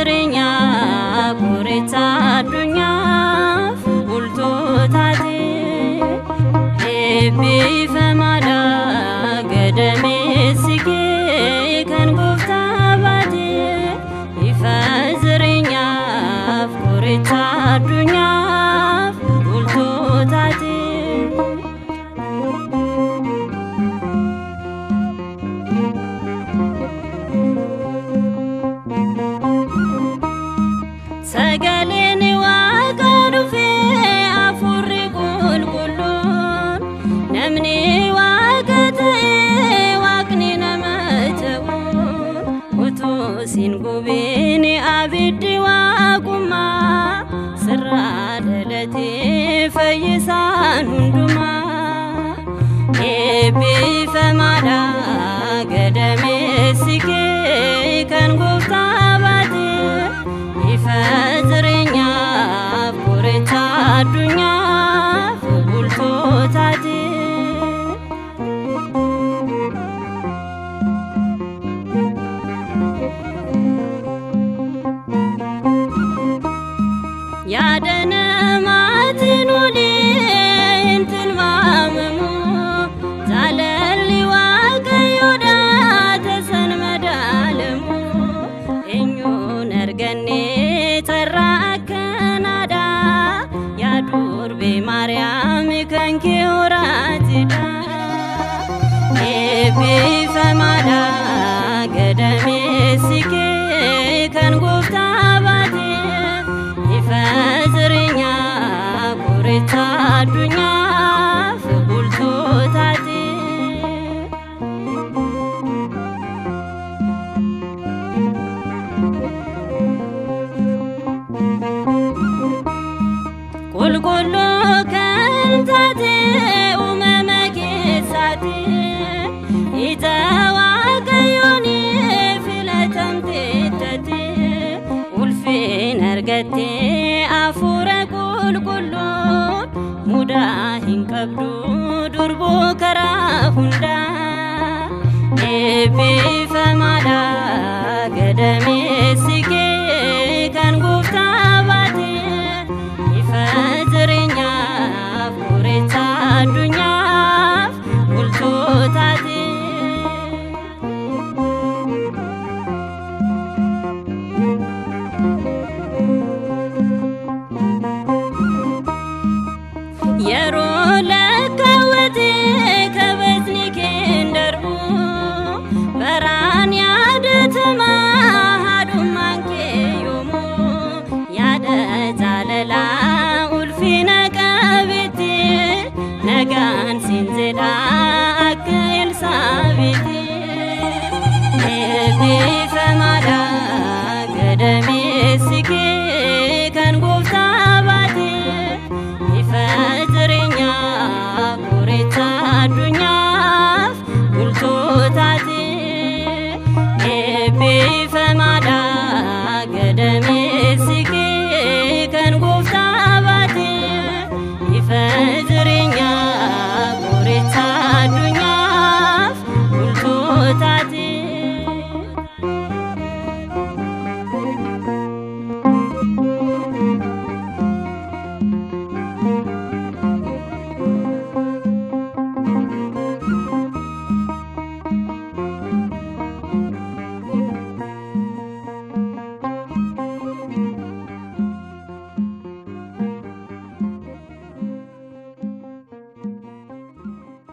zirenya kureta dunya fulto tate bifamada gadame sige kan gofta bade ifa zirenya kureta dunya fulto tate sagaleni waqarufe afurri qulqullun namni waqate waqni namatawun utusin gubini abiddi waquma sirra dalati fayyisan hunduma bifamada gadame sige kan gofta bade ifa zirenya kureta dunya fulto tate yadana matinuli intil mamu zalali waqayoda tasan madalemu enyun ergane tarakanada yadur be maryam kanki uratida bifamada gadame sige kan gofta bade ifa zirenya kureta dunya fulto tate qulqullu kan tate umamake sate ita waqayoni filatamte tate ulfin argate afura qulqullu muda hinqabdu durbo kara hunda bifamada gadame sige kan gofta bade ifa zirenya kureta dunya fulto tate yero lakawate kabatni kendarbu baran yadatama hadumanke yomo yada zalala ulfina kabiti nagan sinzeda akil sabiti